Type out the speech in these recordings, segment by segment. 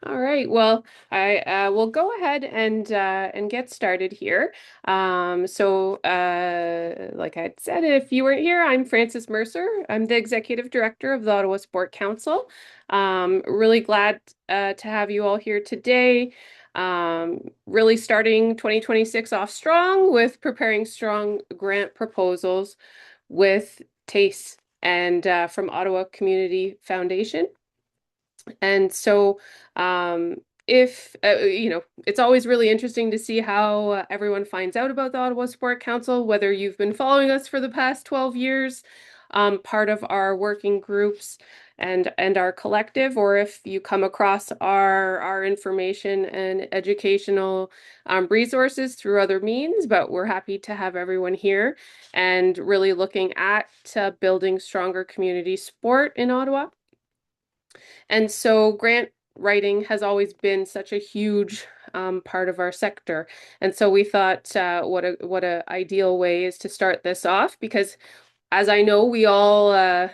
All right. Well, I will go ahead and get started here. Like I said, if you weren't here, I'm Frances Mercer. I'm the executive director of the Ottawa Sport Council. Really glad to have you all here today. Really starting 2026 off strong with preparing strong grant proposals with Tais and from Ottawa Community Foundation. And so, if it's always really interesting to see how everyone finds out about the Ottawa Sport Council, whether you've been following us for the past 12 years, part of our working groups and our collective, or if you come across our information and educational resources through other means. But we're happy to have everyone here and really looking at building stronger community sport in Ottawa. And so grant writing has always been such a huge part of our sector. And so we thought what a ideal way is to start this off because as I know, we all uh,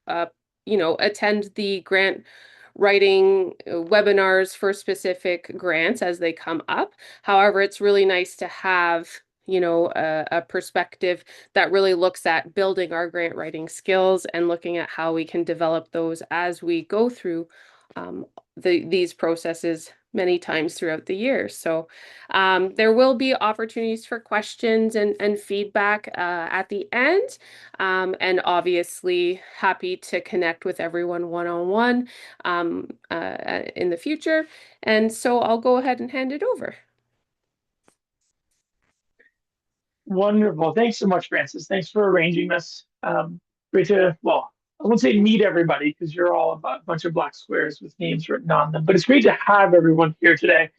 attend the grant writing webinars for specific grants as they come up. However, it's really nice to have, a perspective that really looks at building our grant writing skills and looking at how we can develop those as we go through these processes many times throughout the year. So there will be opportunities for questions and feedback at the end. And obviously happy to connect with everyone one-on-one in the future. And so I'll go ahead and hand it over. Wonderful. Thanks so much, Francis. Thanks for arranging this. Great to, well, I won't say meet everybody because you're all a bunch of black squares with names written on them, but it's great to have everyone here today.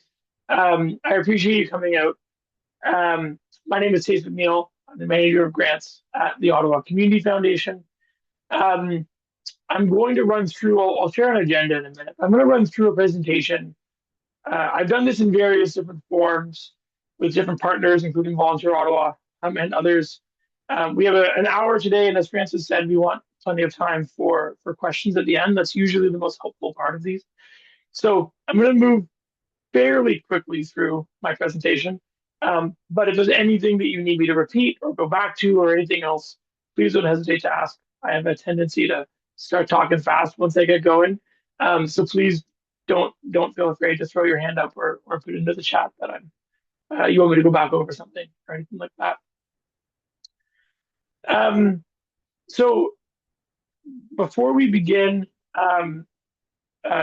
I appreciate you coming out. My name is Tais McNeill. I'm the manager of grants at the Ottawa Community Foundation. Um, I'm going to run through, I'll share an agenda in a minute. I'm going to run through a presentation. I've done this in various different forms with different partners, including Volunteer Ottawa and others. We have an hour today, and as Francis said, we want plenty of time for questions at the end. That's usually the most helpful part of these. So I'm going to move fairly quickly through my presentation. But if there's anything that you need me to repeat or go back to or anything else, please don't hesitate to ask. I have a tendency to start talking fast once I get going. So please don't feel afraid to throw your hand up or put it into the chat that you want me to go back over something or anything like that. Um, so before we begin,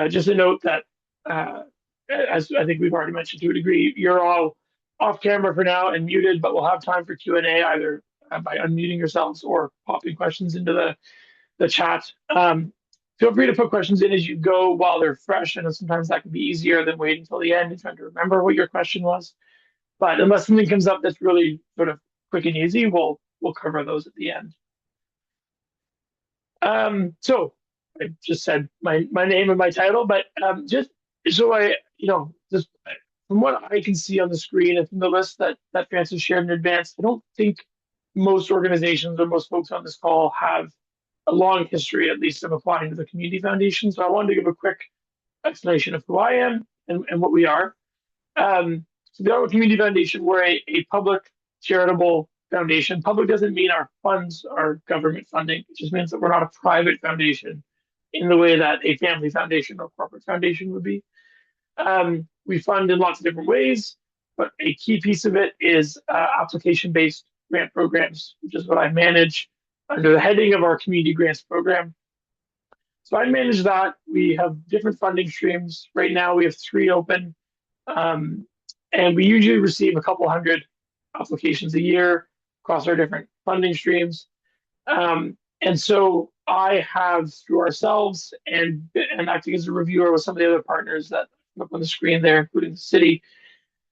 just a note that as I think we've already mentioned to a degree, you're all off camera for now and muted, but we'll have time for Q&A either by unmuting yourselves or popping questions into the chat. Feel free to put questions in as you go while they're fresh. I know sometimes that can be easier than waiting until the end and trying to remember what your question was. But unless something comes up that's really sort of quick and easy, we'll cover those at the end. So I just said my name and my title, but just so just from what I can see on the screen and from the list that Francis shared in advance, I don't think most organizations or most folks on this call have a long history, at least, of applying to the Community Foundation. So I wanted to give a quick explanation of who I am and what we are. So the Ottawa Community Foundation, we're a public charitable foundation. Public doesn't mean our funds are government funding. It just means that we're not a private foundation in the way that a family foundation or corporate foundation would be. We fund in lots of different ways, but a key piece of it is application-based grant programs, which is what I manage under the heading of our community grants program. So I manage that. We have different funding streams. Right now, we have 3 open, and we usually receive a couple hundred applications a year across our different funding streams. And so I have, through ourselves and acting as a reviewer with some of the other partners that up on the screen there, including the city.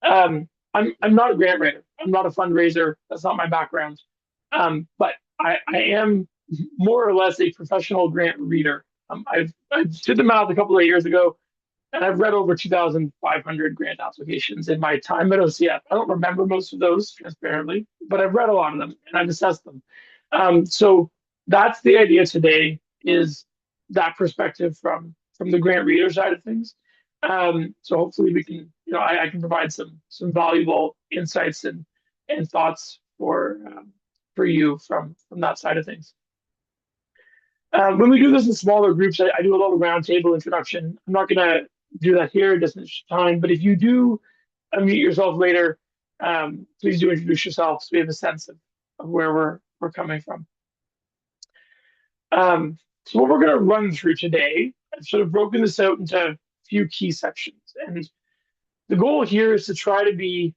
I'm not a grant writer. I'm not a fundraiser. That's not my background. But I am more or less a professional grant reader. I did the math a couple of years ago, and I've read over 2,500 grant applications in my time at OCF. I don't remember most of those, transparently, but I've read a lot of them and I've assessed them. So that's the idea today: is that perspective from the grant reader side of things. So hopefully we can, I can provide some valuable insights and thoughts for you from that side of things. When we do this in smaller groups, I do a little roundtable introduction. I'm not going to do that here; it doesn't have time. But if you do unmute yourself later, please do introduce yourself so we have a sense of where we're coming from. So what we're going to run through today, I've sort of broken this out into a few key sections, and the goal here is to try to be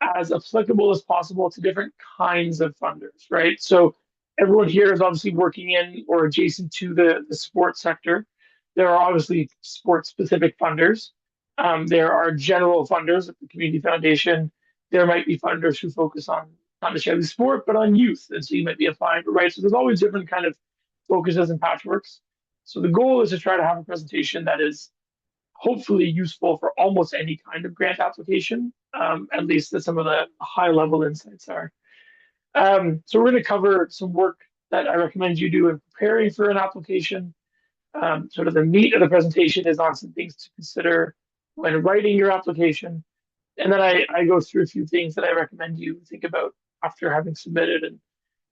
as applicable as possible to different kinds of funders, right? So everyone here is obviously working in or adjacent to the sports sector. There are obviously sports specific funders. There are general funders at the community foundation. There might be funders who focus on not necessarily sport, but on youth. And so you might be applying for, right? So there's always different kind of focuses and patchworks. So the goal is to try to have a presentation that is hopefully useful for almost any kind of grant application, at least that some of the high level insights are. So we're going to cover some work that I recommend you do in preparing for an application. Sort of the meat of the presentation is on some things to consider when writing your application. And then I go through a few things that I recommend you think about after having submitted. And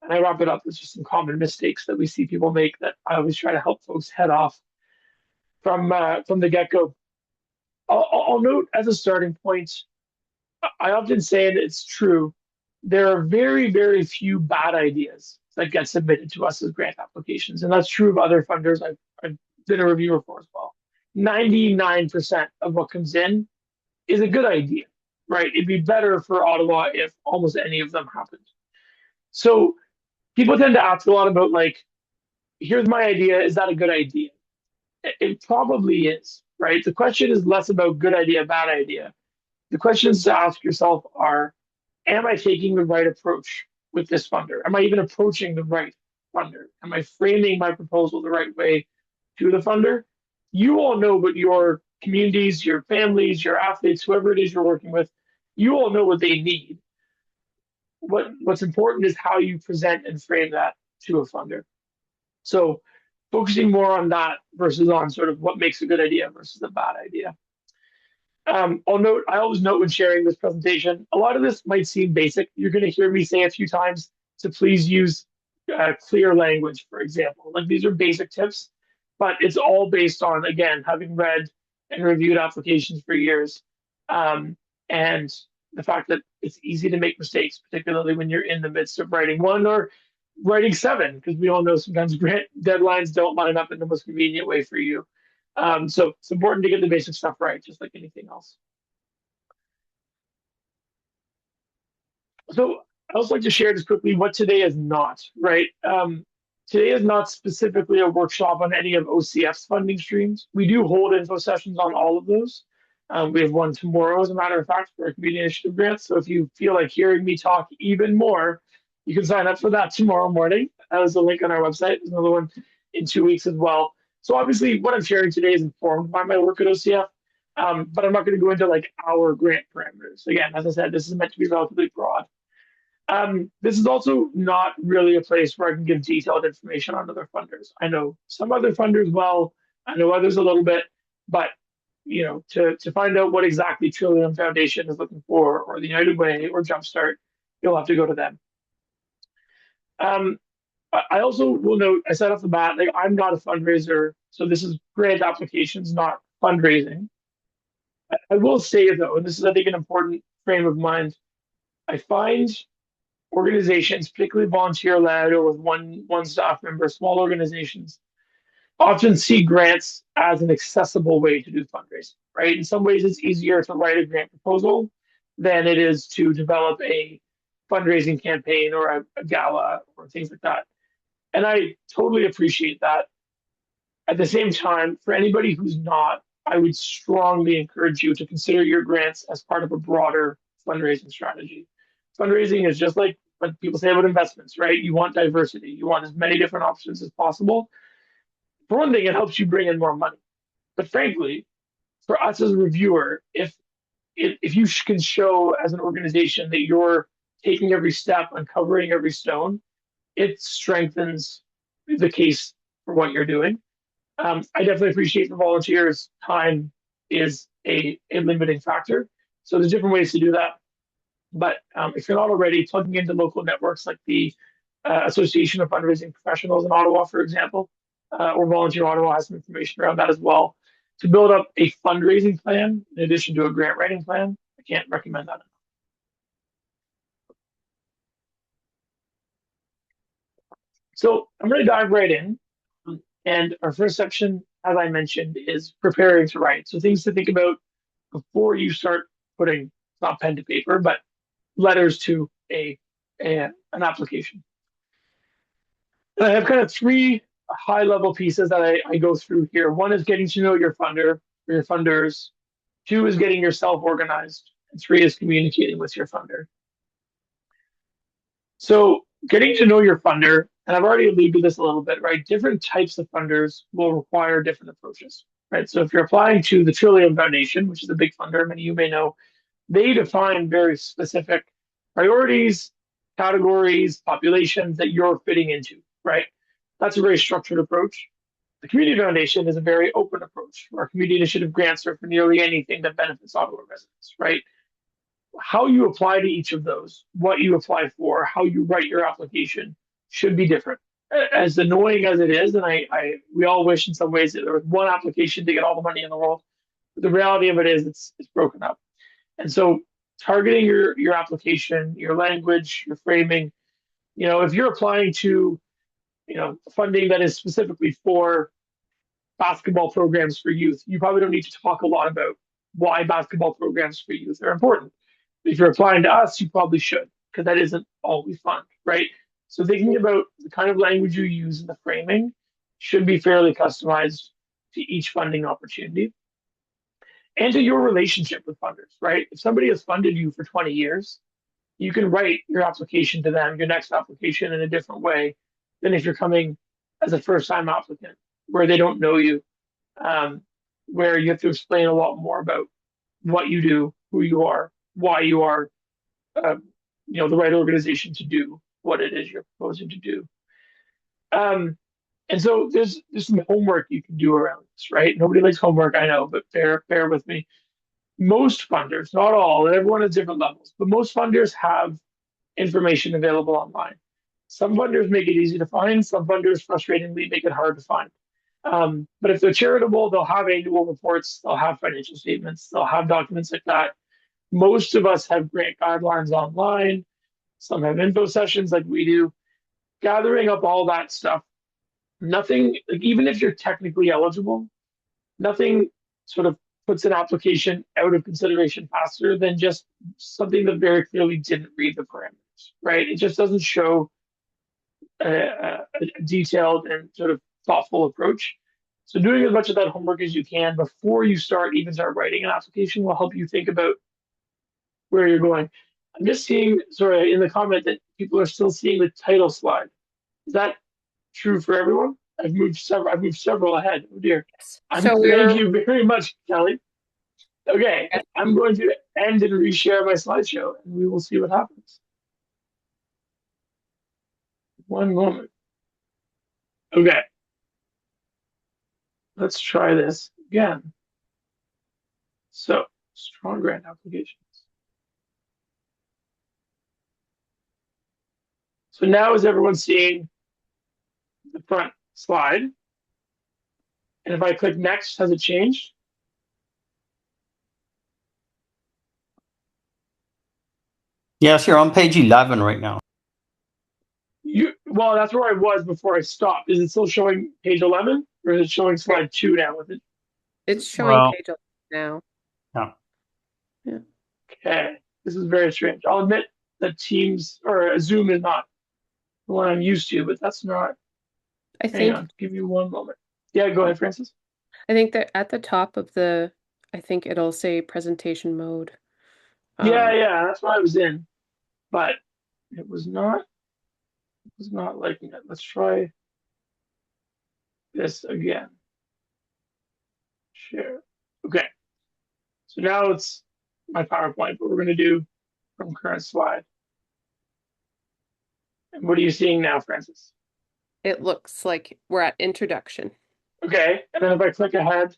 I wrap it up with just some common mistakes that we see people make that I always try to help folks head off from the get-go. I'll note as a starting point, I often say, and it's true, there are very, very few bad ideas that get submitted to us as grant applications. And that's true of other funders. I've been a reviewer for as well. 99% of what comes in is a good idea, right? It'd be better for Ottawa if almost any of them happened. So people tend to ask a lot about, like, here's my idea. Is that a good idea? It probably is, right? The question is less about good idea, bad idea. The questions to ask yourself are, am I taking the right approach with this funder? Am I even approaching the right funder? Am I framing my proposal the right way to the funder? You all know what your communities, your families, your athletes, whoever it is you're working with, you all know what they need. What's important is how you present and frame that to a funder. So focusing more on that versus on sort of what makes a good idea versus a bad idea. I always note when sharing this presentation, a lot of this might seem basic. You're going to hear me say a few times to please use clear language, for example. Like these are basic tips, but it's all based on, again, having read and reviewed applications for years. And the fact that it's easy to make mistakes, particularly when you're in the midst of writing one or writing seven, because we all know sometimes grant deadlines don't line up in the most convenient way for you. So it's important to get the basic stuff right, just like anything else. So I also like to share just quickly what today is not, right? Today is not specifically a workshop on any of OCF's funding streams. We do hold info sessions on all of those. We have one tomorrow, as a matter of fact, for a community initiative grant. So if you feel like hearing me talk even more, you can sign up for that tomorrow morning. There's a link on our website. There's another one in 2 weeks as well. So obviously, what I'm sharing today is informed by my work at OCF, but I'm not going to go into like our grant parameters. Again, as I said, this is meant to be relatively broad. This is also not really a place where I can give detailed information on other funders. I know some other funders well, I know others a little bit, but to find out what exactly Trillium Foundation is looking for, or the United Way, or Jumpstart, you'll have to go to them. I also will note, I said off the bat, like I'm not a fundraiser, so this is grant applications, not fundraising. I will say though, and this is I think an important frame of mind, I find organizations, particularly volunteer-led or with one staff member, small organizations, often see grants as an accessible way to do fundraising, right? In some ways, it's easier to write a grant proposal than it is to develop a fundraising campaign or a gala or things like that. And I totally appreciate that. At the same time, for anybody who's not, I would strongly encourage you to consider your grants as part of a broader fundraising strategy. Fundraising is just like what people say about investments, right? You want diversity, you want as many different options as possible. For one thing, it helps you bring in more money. But frankly, for us as a reviewer, if you can show as an organization that you're taking every step, uncovering every stone, it strengthens the case for what you're doing. I definitely appreciate the volunteers' time is a limiting factor. So there's different ways to do that. But if you're not already plugging into local networks like the Association of Fundraising Professionals in Ottawa, for example, or Volunteer Ottawa has some information around that as well. To build up a fundraising plan in addition to a grant writing plan, I can't recommend that. So I'm going to dive right in. And our first section, as I mentioned, is preparing to write. So things to think about before you start putting not pen to paper, but letters to an application. And I have kind of three high level pieces that I go through here. One is getting to know your funder or your funders. Two is getting yourself organized. And three is communicating with your funder. So getting to know your funder, and I've already alluded to this a little bit, right? Different types of funders will require different approaches, right? So if you're applying to the Trillium Foundation, which is a big funder, many of you may know, they define very specific priorities, categories, populations that you're fitting into, right? That's a very structured approach. The Community Foundation is a very open approach. Our community initiative grants are for nearly anything that benefits Ottawa residents, right? How you apply to each of those, what you apply for, how you write your application should be different. As annoying as it is, and we all wish in some ways that there was one application to get all the money in the world. But the reality of it is it's broken up. And so targeting your application, your language, your framing, if you're applying to, funding that is specifically for basketball programs for youth, you probably don't need to talk a lot about why basketball programs for youth are important. If you're applying to us, you probably should, because that isn't all we fund, right? So thinking about the kind of language you use in the framing should be fairly customized to each funding opportunity and to your relationship with funders, right? If somebody has funded you for 20 years, you can write your application to them, your next application in a different way than if you're coming as a first time applicant where they don't know you, where you have to explain a lot more about what you do, who you are, why you are, the right organization to do what it is you're proposing to do. And so there's some homework you can do around this, right? Nobody likes homework, I know, but bear with me. Most funders, not all, and everyone has different levels, but most funders have information available online. Some funders make it easy to find. Some funders, frustratingly, make it hard to find. But if they're charitable, they'll have annual reports, they'll have financial statements, they'll have documents like that. Most of us have grant guidelines online. Some have info sessions like we do. Gathering up all that stuff, nothing, like even if you're technically eligible, nothing sort of puts an application out of consideration faster than just something that very clearly didn't read the parameters, right? It just doesn't show a detailed and sort of thoughtful approach. So doing as much of that homework as you can before you even start writing an application will help you think about where you're going. I'm just seeing, sorry, in the comment that people are still seeing the title slide. Is that true for everyone? I've moved several ahead. Oh dear. So Thank we're you very much, Kelly. Okay, I'm going to end and reshare my slideshow, and we will see what happens. One moment. Okay, let's try this again. So, strong grant applications. So now is everyone seeing the front slide? And if I click next, has it changed? Yes, you're on page 11 right now. Well, that's where I was before I stopped. Is it still showing page 11 or is it showing slide 2 now with it? it's showing page 11 now. Yeah. Yeah. Okay, this is very strange. I'll admit that Teams or Zoom is not the one I'm used to, but that's not. I Hang think on, give me one moment. Yeah, go ahead, Francis. I think that at the top of I think it'll say presentation mode. Yeah, that's what I was in, but it was not. It was not liking it. Let's try this again. Share. Okay, so now it's my PowerPoint, but we're going to do from current slide. And what are you seeing now, Francis? It looks like we're at introduction. Okay, and then if I click ahead,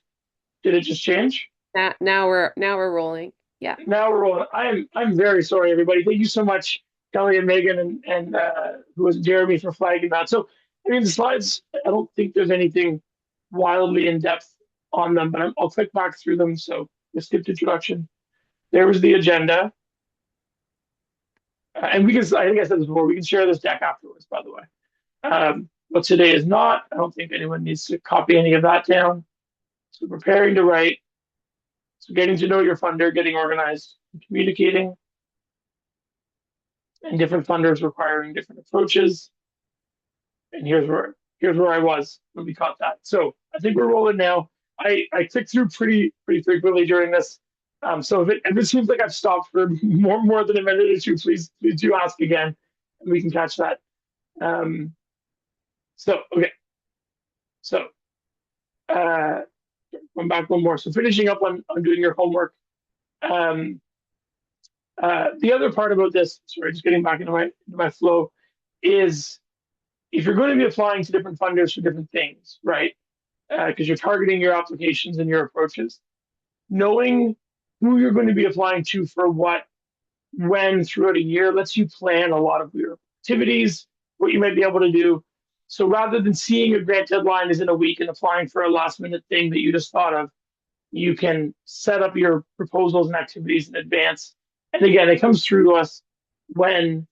did it just change? Now we're rolling. Yeah. Now we're rolling. I'm very sorry, everybody. Thank you so much, Kelly and Megan, and who was Jeremy for flagging that. So, I mean, the slides. I don't think there's anything wildly in depth on them, but I'll click back through them. So, the skipped introduction. There was the agenda, and we can. I think I said this before. We can share this deck afterwards, by the way. But today is not. I don't think anyone needs to copy any of that down. So, preparing to write. So, getting to know your funder, getting organized, and communicating, and different funders requiring different approaches. And here's where I was when we caught that. So I think we're rolling now. I clicked through pretty frequently during this. So if it seems like I've stopped for more than a minute or two, please do ask again, and we can catch that. So okay. So going back one more. So finishing up on doing your homework. Um, the other part about this, sorry, just getting back into my flow, is if you're going to be applying to different funders for different things, right? Because you're targeting your applications and your approaches, knowing who you're going to be applying to for what, when throughout a year lets you plan a lot of your activities, what you might be able to do. So rather than seeing a grant deadline is in a week and applying for a last minute thing that you just thought of, you can set up your proposals and activities in advance. And again, it comes through to us when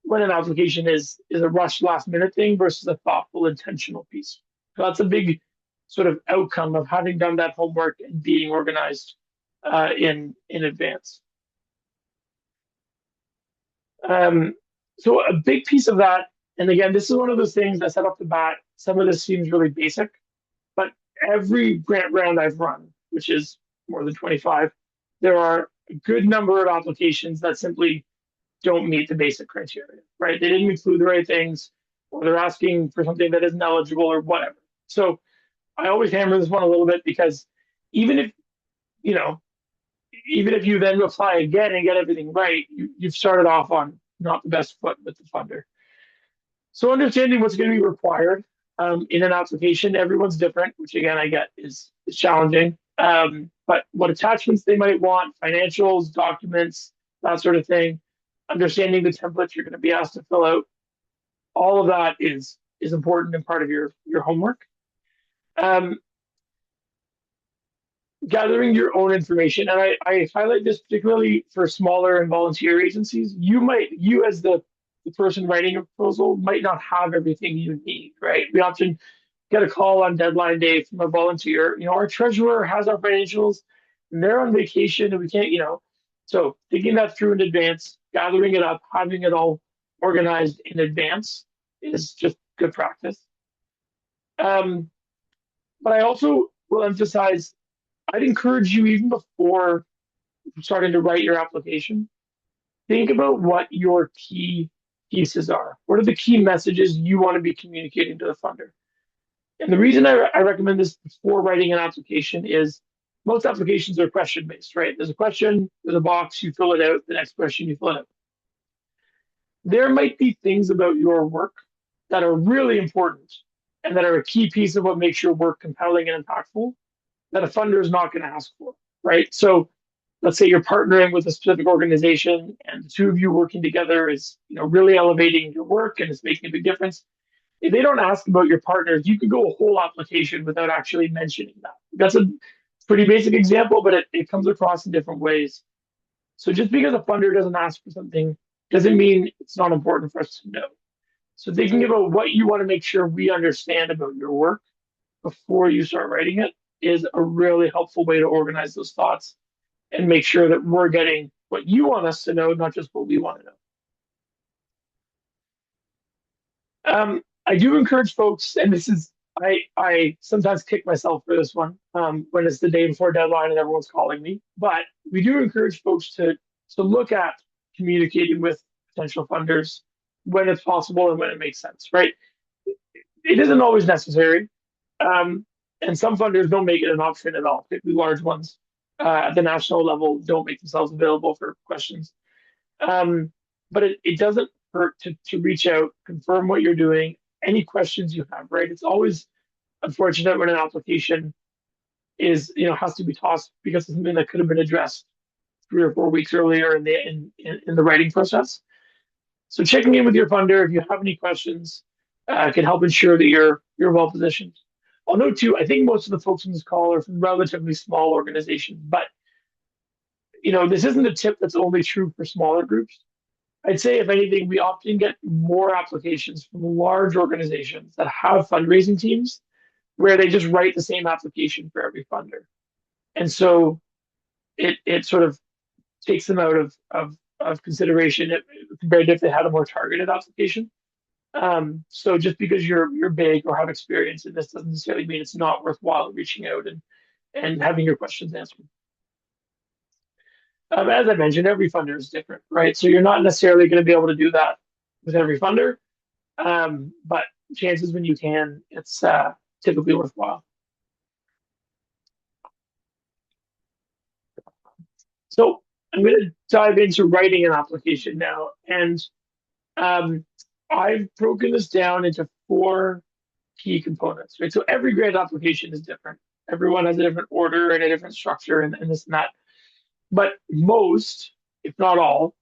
when an application is a rushed last minute thing versus a thoughtful, intentional piece. So that's a big sort of outcome of having done that homework and being organized in advance. So a big piece of that, and again, this is one of those things that set off the bat. Some of this seems really basic, but every grant round I've run, which is more than 25, there are a good number of applications that simply don't meet the basic criteria, right? They didn't include the right things, or they're asking for something that isn't eligible or whatever. So I always hammer this one a little bit because even if, you know, even if you then apply again and get everything right, you've started off on not the best foot with the funder. So understanding what's going to be required in an application, everyone's different, which again I get is challenging. But what attachments they might want, financials, documents, that sort of thing, understanding the templates you're going to be asked to fill out, all of that is important and part of your homework. Gathering your own information, and I highlight this particularly for smaller and volunteer agencies. You as the person writing a proposal might not have everything you need, right? We often get a call on deadline day from a volunteer. You know, our treasurer has our financials, and they're on vacation, and we can't, you know. So thinking that through in advance, gathering it up, having it all organized in advance is just good practice. But I also will emphasize, I'd encourage you even before starting to write your application, think about what your key pieces are. What are the key messages you want to be communicating to the funder? And the reason I recommend this before writing an application is most applications are question based, right? There's a question, there's a box, you fill it out. The next question, you fill it out. There might be things about your work that are really important and that are a key piece of what makes your work compelling and impactful that a funder is not going to ask for, right? So let's say you're partnering with a specific organization and the two of you working together is, you know, really elevating your work and it's making a big difference. If they don't ask about your partners, you could go a whole application without actually mentioning that. That's a pretty basic example, but it comes across in different ways. So just because a funder doesn't ask for something doesn't mean it's not important for us to know. So thinking about what you want to make sure we understand about your work before you start writing it is a really helpful way to organize those thoughts and make sure that we're getting what you want us to know, not just what we want to know. I do encourage folks, and this is, I sometimes kick myself for this one when it's the day before deadline and everyone's calling me, but we do encourage folks to look at communicating with potential funders when it's possible and when it makes sense, right? It isn't always necessary. And some funders don't make it an option at all, particularly large ones at the national level don't make themselves available for questions. But it doesn't hurt to reach out, confirm what you're doing, any questions you have, right? It's always unfortunate when an application is, has to be tossed because it's something that could have been addressed 3 or 4 weeks earlier in the writing process. So checking in with your funder if you have any questions can help ensure that you're well positioned. I'll note too, I think most of the folks in this call are from relatively small organizations, but this isn't a tip that's only true for smaller groups. I'd say if anything, we often get more applications from large organizations that have fundraising teams where they just write the same application for every funder. And so it sort of takes them out of consideration compared to if they had a more targeted application. So just because you're big or have experience in this doesn't necessarily mean it's not worthwhile reaching out and having your questions answered. As I mentioned, every funder is different, right? So you're not necessarily going to be able to do that with every funder, but chances when you can, it's typically worthwhile. So I'm going to dive into writing an application now, and I've broken this down into 4 key components, right? So every grant application is different. Everyone has a different order and a different structure and this and that. But most, if not all,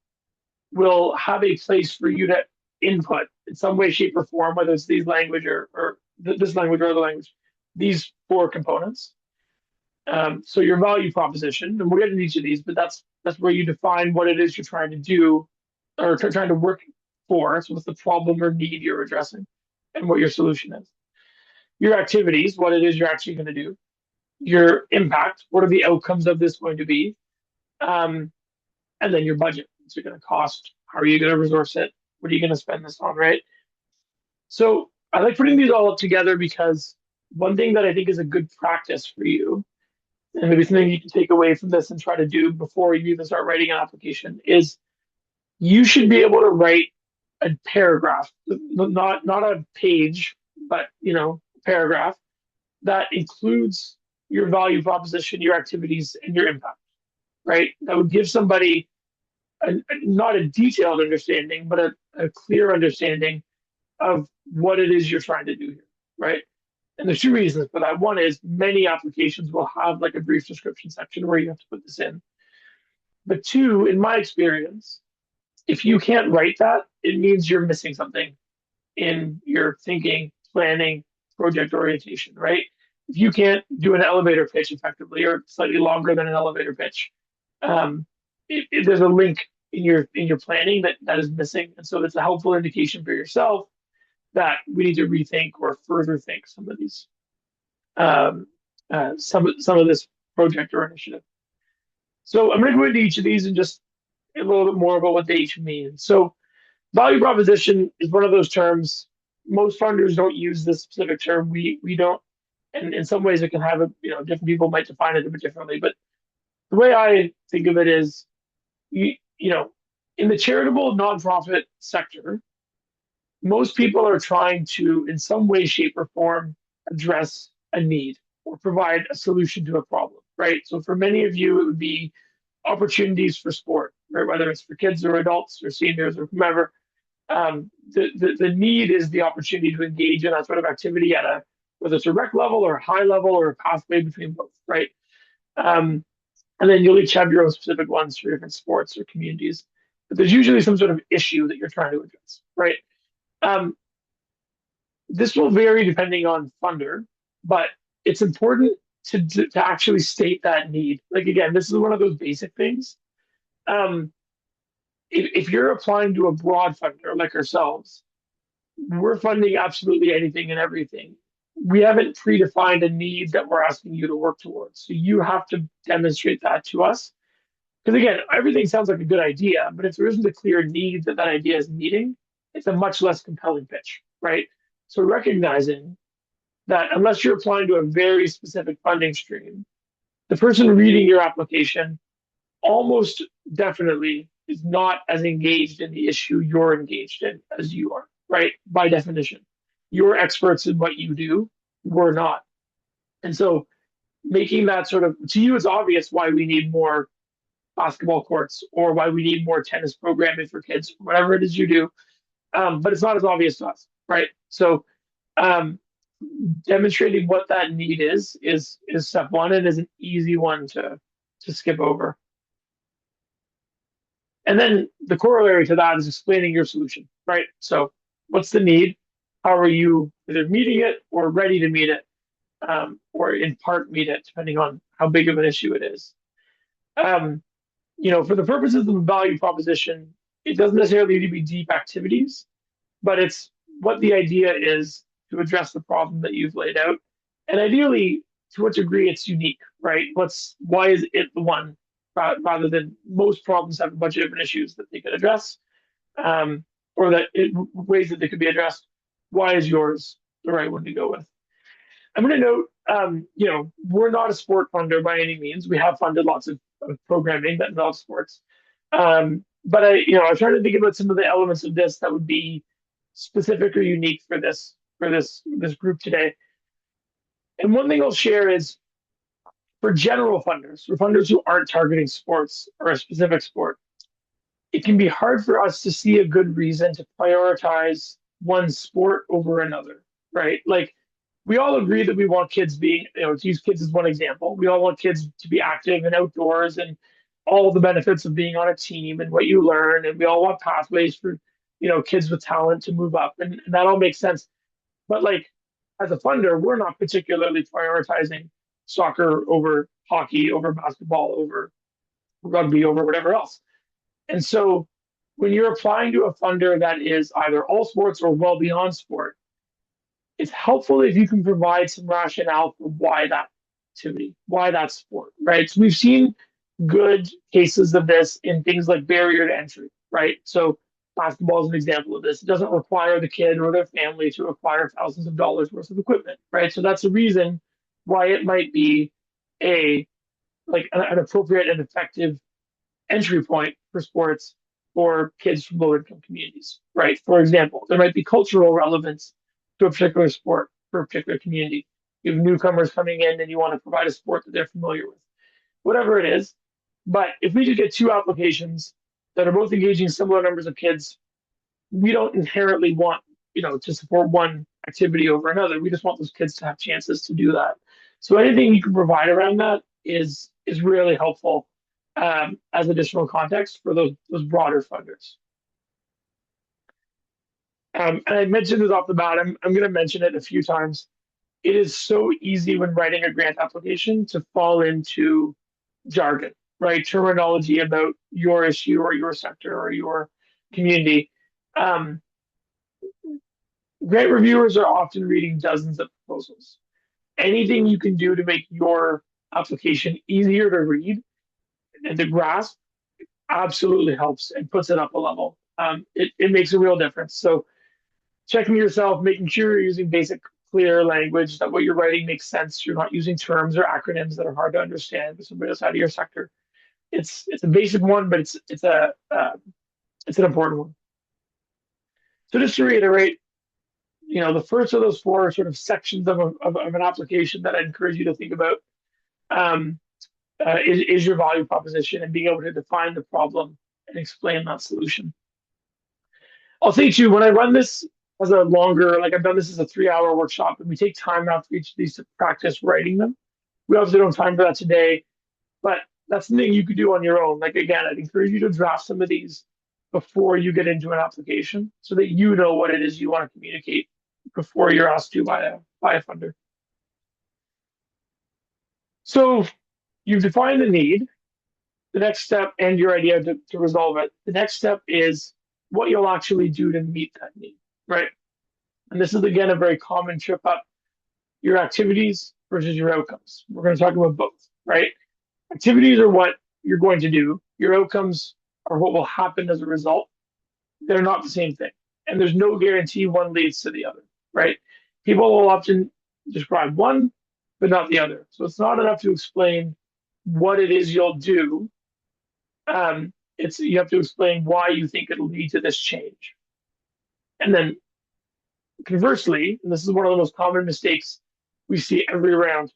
will have a place for you to input in some way, shape, or form, whether it's these language or this language or other language, these 4 components. So your value proposition, and we'll get into each of these, but that's where you define what it is you're trying to do or trying to work for. So what's the problem or need you're addressing and what your solution is. Your activities, what it is you're actually going to do. Your impact, what are the outcomes of this going to be? And then your budget. What's it going to cost? How are you going to resource it? What are you going to spend this on, right? So I like putting these all up together because one thing that I think is a good practice for you, and maybe something you can take away from this and try to do before you even start writing an application, is you should be able to write a paragraph, not a page, but paragraph that includes your value proposition, your activities, and your impact, right? That would give somebody not a detailed understanding, but a clear understanding of what it is you're trying to do here, right? And there's 2 reasons for that. One is many applications will have like a brief description section where you have to put this in. But 2, in my experience, if you can't write that, it means you're missing something in your thinking, planning, project orientation, right? If you can't do an elevator pitch effectively or slightly longer than an elevator pitch, there's a link in your planning that is missing, and so that's a helpful indication for yourself that we need to rethink or further think some of these some of this project or initiative. So I'm going to go into each of these and just a little bit more about what they each mean. So value proposition is one of those terms. Most funders don't use this specific term. We don't, and in some ways it can have different people might define it a bit differently. But the way I think of it is, in the charitable nonprofit sector, most people are trying to, in some way, shape, or form, address a need or provide a solution to a problem, right? So for many of you, it would be opportunities for sport, right? Whether it's for kids or adults or seniors or whomever. The need is the opportunity to engage in that sort of activity at whether it's a rec level or a high level or a pathway between both, right? And then you'll each have your own specific ones for different sports or communities. But there's usually some sort of issue that you're trying to address, right? This will vary depending on funder, but it's important to actually state that need. Like again, this is one of those basic things. If you're applying to a broad funder like ourselves, we're funding absolutely anything and everything. We haven't predefined a need that we're asking you to work towards. So you have to demonstrate that to us. Because again, everything sounds like a good idea, but if there isn't a clear need that idea is meeting, it's a much less compelling pitch, right? So recognizing that unless you're applying to a very specific funding stream, the person reading your application almost definitely is not as engaged in the issue you're engaged in as you are, right? By definition, you're experts in what you do, we're not. And so making that sort of, to you, it's obvious why we need more basketball courts or why we need more tennis programming for kids, whatever it is you do. But it's not as obvious to us, right? So demonstrating what that need is step one and is an easy one to skip over. And then the corollary to that is explaining your solution, right? So what's the need? How are you either meeting it or ready to meet it, or in part meet it, depending on how big of an issue it is. Um, for the purposes of the value proposition, it doesn't necessarily need to be deep activities, but it's what the idea is to address the problem that you've laid out. And ideally, to what degree it's unique, right? Why is it the one rather than most problems have a bunch of different issues that they could address, um, or ways that they could be addressed. Why is yours the right one to go with? I'm going to note, we're not a sport funder by any means. We have funded lots of programming that involves sports. But I'm trying to think about some of the elements of this that would be specific or unique for this group today. And one thing I'll share is for general funders, for funders who aren't targeting sports or a specific sport, it can be hard for us to see a good reason to prioritize one sport over another, right? Like we all agree that we want kids being, to use kids as one example, we all want kids to be active and outdoors and all the benefits of being on a team and what you learn. And we all want pathways for, kids with talent to move up. And that all makes sense. But like as a funder, we're not particularly prioritizing soccer over hockey, over basketball, over rugby, over whatever else. And so when you're applying to a funder that is either all sports or well beyond sport, it's helpful if you can provide some rationale for why that activity, why that sport, right? So we've seen good cases of this in things like barrier to entry, right? So basketball is an example of this. It doesn't require the kid or their family to acquire thousands of dollars worth of equipment, right? So that's a reason why it might be a an appropriate and effective entry point for sports for kids from low income communities, right? For example, there might be cultural relevance to a particular sport for a particular community. You have newcomers coming in and you want to provide a sport that they're familiar with, whatever it is. But if we just get two applications that are both engaging similar numbers of kids, we don't inherently want, to support one activity over another. We just want those kids to have chances to do that. So anything you can provide around that is really helpful as additional context for those broader funders. And I mentioned this off the bat. I'm going to mention it a few times. It is so easy when writing a grant application to fall into jargon, right? Terminology about your issue or your sector or your community. Um, Grant reviewers are often reading dozens of proposals. Anything you can do to make your application easier to read and to grasp absolutely helps and puts it up a level. It makes a real difference. So checking yourself, making sure you're using basic, clear language, that what you're writing makes sense. You're not using terms or acronyms that are hard to understand for somebody outside of your sector. It's a basic one, but it's an important one. So just to reiterate, the first of those four sort of sections of an application that I encourage you to think about um, is your value proposition and being able to define the problem and explain that solution. I'll say too, when I run this as a longer, like I've done this as a 3-hour workshop, and we take time after each of these to practice writing them. We obviously don't have time for that today, but that's something you could do on your own. Like again, I'd encourage you to draft some of these before you get into an application so that you know what it is you want to communicate before you're asked to by a funder. So you've defined the need, the next step, and your idea to resolve it. The next step is what you'll actually do to meet that need, right? And this is again a very common trip up: your activities versus your outcomes. We're going to talk about both, right? Activities are what you're going to do. Your outcomes are what will happen as a result. They're not the same thing. And there's no guarantee one leads to the other, right? People will often describe one, but not the other. So it's not enough to explain what it is you'll do. You have to explain why you think it'll lead to this change. And then conversely, and this is one of the most common mistakes we see every round,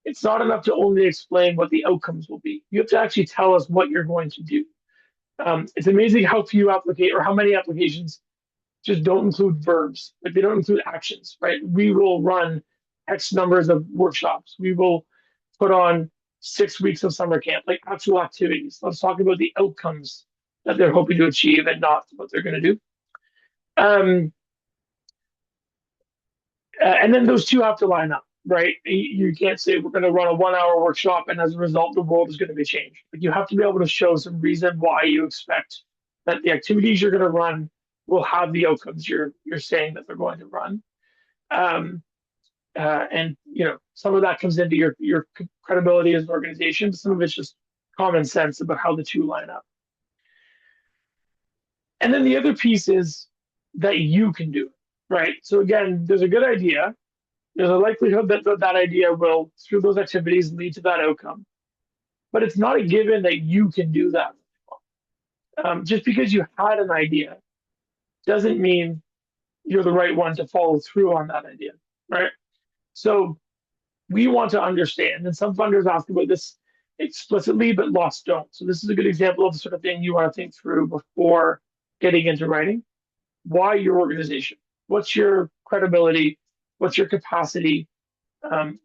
it's not enough to only explain what the outcomes will be. You have to actually tell us what you're going to do. It's amazing how few applicate or how many applications just don't include verbs. Like they don't include actions, right? We will run X numbers of workshops. We will put on 6 weeks of summer camp, like actual activities. Let's talk about the outcomes that they're hoping to achieve and not what they're going to do. Um, and then those two have to line up, right? You can't say we're going to run a 1 hour workshop and as a result, the world is going to be changed. Like you have to be able to show some reason why you expect that the activities you're going to run will have the outcomes you're saying that they're going to run. Um, and some of that comes into your credibility as an organization. Some of it's just common sense about how the two line up. And then the other piece is that you can do it, right? So again, there's a good idea. There's a likelihood that that idea will, through those activities, lead to that outcome. But it's not a given that you can do that. Just because you had an idea doesn't mean you're the right one to follow through on that idea, right? So we want to understand, and some funders ask about this explicitly, but lots don't. So this is a good example of the sort of thing you want to think through before getting into writing. Why your organization? What's your credibility? What's your capacity?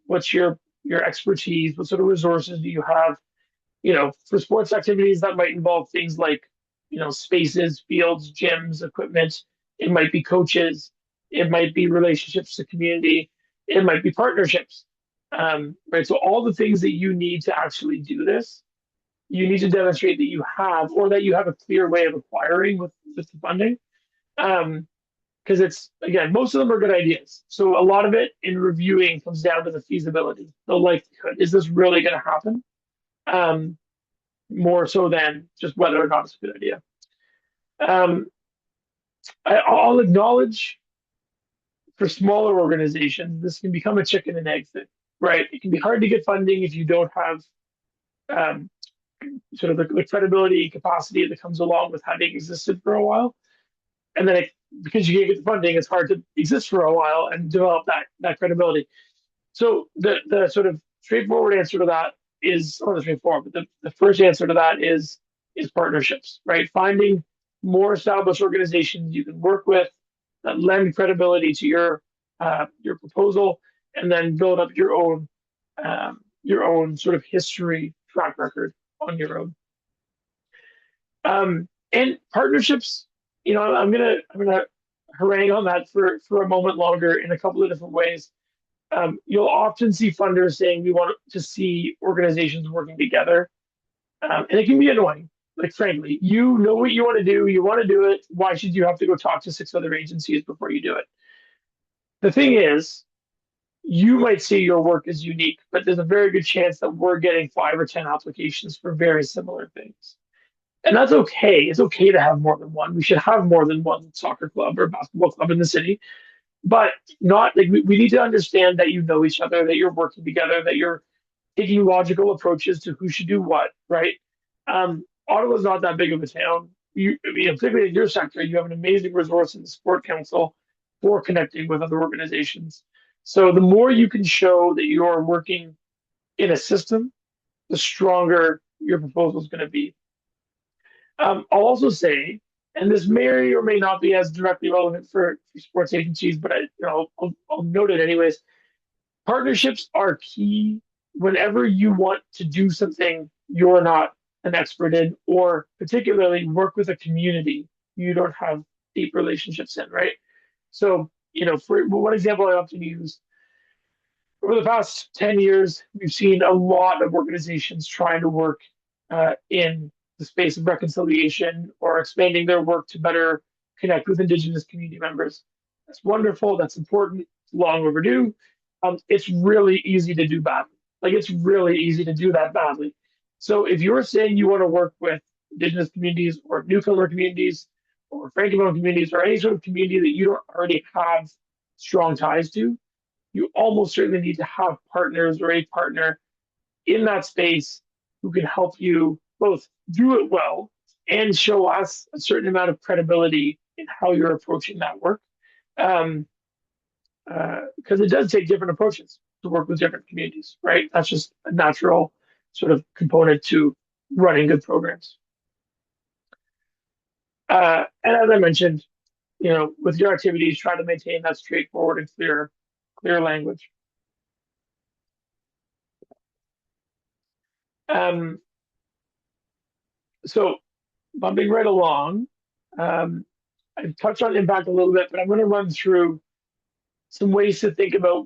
What's your expertise? What sort of resources do you have? For sports activities, that might involve things like, spaces, fields, gyms, equipment. It might be coaches. It might be relationships to community. It might be partnerships. Right. So all the things that you need to actually do this, you need to demonstrate that you have, or that you have a clear way of acquiring with the funding. Because it's, again, most of them are good ideas. So a lot of it in reviewing comes down to the feasibility, the likelihood. Is this really going to happen? More so than just whether or not it's a good idea. I'll acknowledge for smaller organizations, this can become a chicken and egg thing, right? It can be hard to get funding if you don't have um, sort of the credibility and capacity that comes along with having existed for a while. And then because you can't get the funding, it's hard to exist for a while and develop that credibility. So the sort of straightforward answer to that is, or the straightforward, but the first answer to that is partnerships, right? Finding more established organizations you can work with that lend credibility to your proposal, and then build up your own sort of history track record on your own. And partnerships, I'm gonna harangue on that for a moment longer in a couple of different ways. You'll often see funders saying we want to see organizations working together, and it can be annoying. Like frankly, you know what you want to do, you want to do it. Why should you have to go talk to 6 other agencies before you do it? The thing is, you might see your work as unique, but there's a very good chance that we're getting 5 or 10 applications for very similar things. And that's okay. It's okay to have more than one. We should have more than one soccer club or basketball club in the city, but not like we need to understand that you know each other, that you're working together, that you're taking logical approaches to who should do what, right? Ottawa's not that big of a town. Particularly in your sector, you have an amazing resource in the sport council for connecting with other organizations. So the more you can show that you're working in a system, the stronger your proposal is going to be. I'll also say, and this may or may not be as directly relevant for sports agencies, but I'll note it anyways. Partnerships are key whenever you want to do something you're not an expert in, or particularly work with a community you don't have deep relationships in, right? So, for one example I often use, over the past 10 years, we've seen a lot of organizations trying to work in the space of reconciliation or expanding their work to better connect with Indigenous community members. That's wonderful. That's important. It's long overdue. It's really easy to do badly. Like it's really easy to do that badly. So if you're saying you want to work with Indigenous communities or newcomer communities or Francophone communities or any sort of community that you don't already have strong ties to, you almost certainly need to have partners or a partner in that space who can help you both do it well and show us a certain amount of credibility in how you're approaching that work. Because it does take different approaches to work with different communities, right? That's just a natural sort of component to running good programs. And as I mentioned, with your activities, try to maintain that straightforward and clear language. Um, so bumping right along, um, I've touched on impact a little bit, but I'm going to run through some ways to think about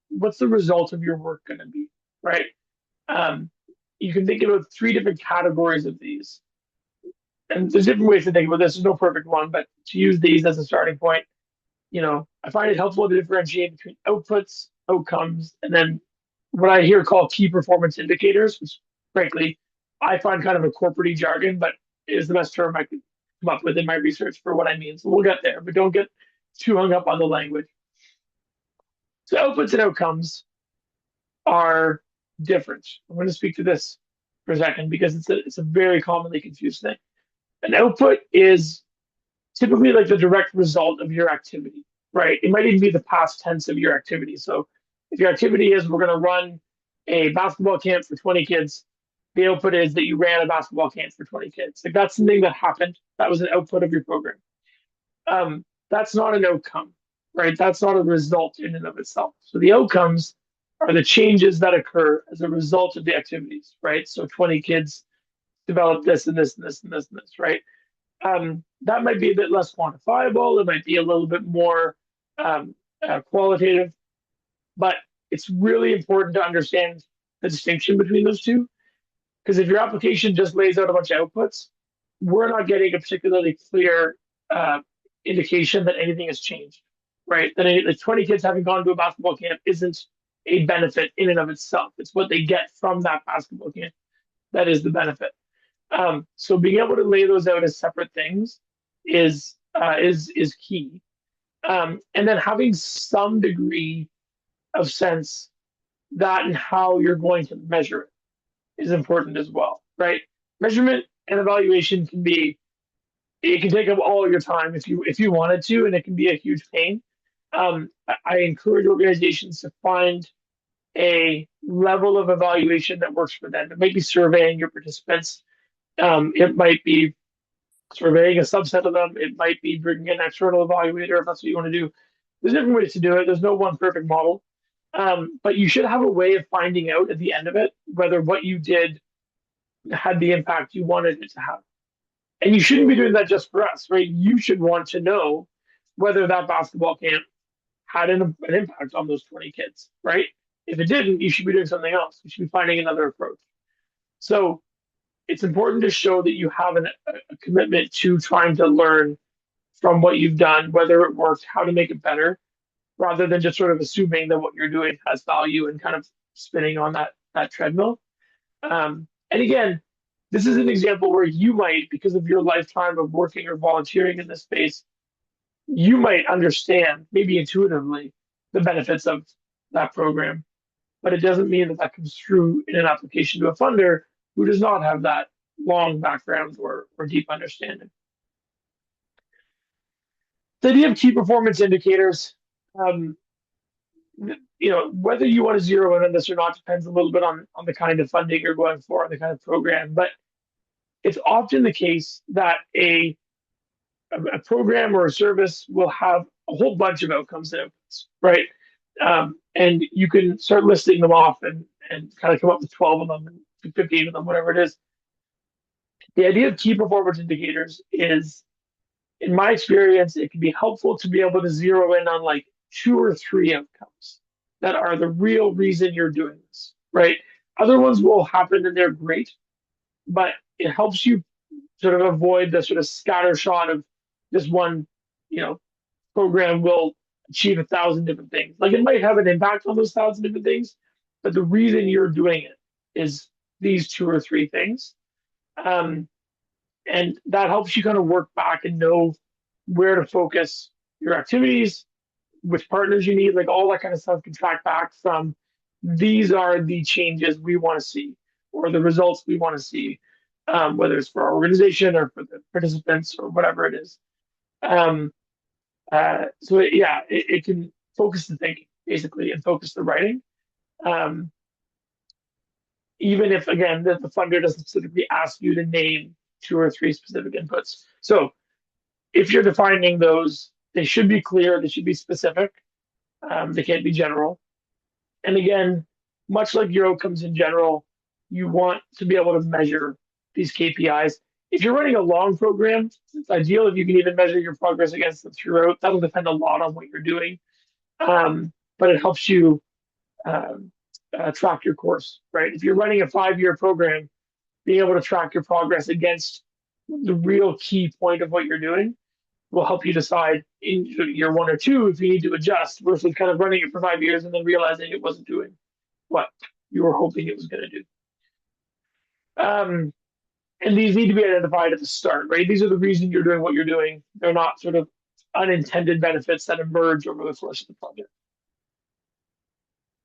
what's the result of your work going to be, right? Um, you can think about three different categories of these, and there's different ways to think about this. There's no perfect one, but to use these as a starting point, I find it helpful to differentiate between outputs, outcomes, and then what I hear called key performance indicators, which frankly I find kind of a corporate jargon, but is the best term I could come up with in my research for what I mean. So we'll get there, but don't get too hung up on the language. So outputs and outcomes are different. I'm going to speak to this for a second because it's a very commonly confused thing. An output is typically like the direct result of your activity, right? It might even be the past tense of your activity. So if your activity is we're going to run a basketball camp for 20 kids, the output is that you ran a basketball camp for 20 kids. Like that's something that happened. That was an output of your program. That's not an outcome, right? That's not a result in and of itself. So the outcomes are the changes that occur as a result of the activities, right? So 20 kids develop this and this and this and this and this, right? That might be a bit less quantifiable. It might be a little bit more qualitative, but it's really important to understand the distinction between those two. Because if your application just lays out a bunch of outputs, we're not getting a particularly clear uh, indication that anything has changed, right? That like 20 kids having gone to a basketball camp isn't a benefit in and of itself. It's what they get from that basketball camp that is the benefit. So being able to lay those out as separate things is key. And then having some degree of sense that and how you're going to measure it is important as well, right? Measurement and evaluation it can take up all your time if you wanted to, and it can be a huge pain. I encourage organizations to find a level of evaluation that works for them. It might be surveying your participants. It might be surveying a subset of them. It might be bringing an external evaluator if that's what you want to do. There's different ways to do it. There's no one perfect model. But you should have a way of finding out at the end of it whether what you did had the impact you wanted it to have. And you shouldn't be doing that just for us, right? You should want to know whether that basketball camp had an impact on those 20 kids, right? If it didn't, you should be doing something else. You should be finding another approach. So it's important to show that you have a commitment to trying to learn from what you've done, whether it worked, how to make it better, rather than just sort of assuming that what you're doing has value and kind of spinning on that treadmill. And again, this is an example where you might, because of your lifetime of working or volunteering in this space, you might understand, maybe intuitively, the benefits of that program. But it doesn't mean that that comes through in an application to a funder who does not have that long background or deep understanding. The idea of key performance indicators, um, whether you want to zero in on this or not depends a little bit on the kind of funding you're going for, the kind of program. But it's often the case that a program or a service will have a whole bunch of outcomes and outputs, right? And you can start listing them off and kind of come up with 12 of them and 15 of them, whatever it is. The idea of key performance indicators is, in my experience, it can be helpful to be able to zero in on like two or three outcomes that are the real reason you're doing this, right? Other ones will happen and they're great, but it helps you sort of avoid the sort of scattershot of this one, you know, program will achieve 1,000 different things. Like it might have an impact on those 1,000 different things, but the reason you're doing it is these two or three things. Um, and that helps you kind of work back and know where to focus your activities, which partners you need, like all that kind of stuff can track back from these are the changes we want to see or the results we want to see, whether it's for our organization or for the participants or whatever it is. Um, it can focus the thinking basically and focus the writing. Um, Even if again the funder doesn't specifically ask you to name two or three specific inputs. So if you're defining those, they should be clear, they should be specific, they can't be general. And again, much like your outcomes in general, you want to be able to measure these KPIs. If you're running a long program, it's ideal if you can even measure your progress against them throughout. That'll depend a lot on what you're doing, but it helps you um, track your course, right? If you're running a 5-year program, being able to track your progress against the real key point of what you're doing will help you decide in year 1 or 2 if you need to adjust versus kind of running it for 5 years and then realizing it wasn't doing what you were hoping it was going to do. And these need to be identified at the start, right? These are the reason you're doing what you're doing. They're not sort of unintended benefits that emerge over the course of the project.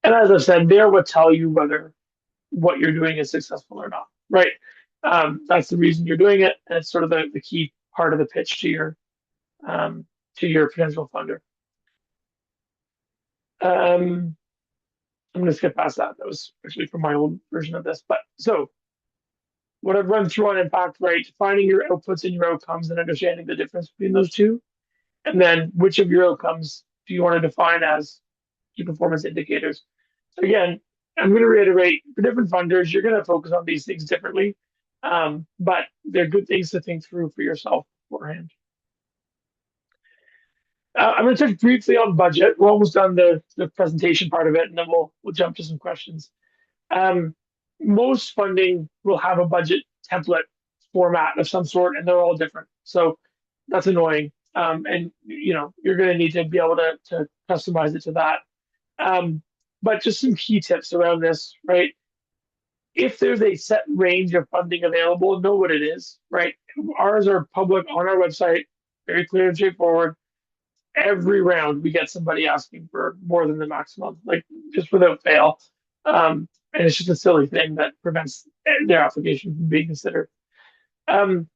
And as I said, they're what tell you whether what you're doing is successful or not, right? That's the reason you're doing it, and it's sort of the key part of the pitch um, to your potential funder. I'm going to skip past that. That was actually from my old version of this. But so what I've run through on impact, right? Finding your outputs and your outcomes and understanding the difference between those two. And then which of your outcomes do you want to define as key performance indicators? So again, I'm going to reiterate for different funders, you're going to focus on these things differently. But they're good things to think through for yourself beforehand. I'm going to touch briefly on budget. We're almost done the presentation part of it, and then we'll jump to some questions. Most funding will have a budget template format of some sort, and they're all different. So that's annoying. And you're going to need to be able to customize it to that. But just some key tips around this, right? If there's a set range of funding available, know what it is, right? Ours are public on our website, very clear and straightforward. Every round we get somebody asking for more than the maximum, like just without fail. And it's just a silly thing that prevents their application from being considered. Um,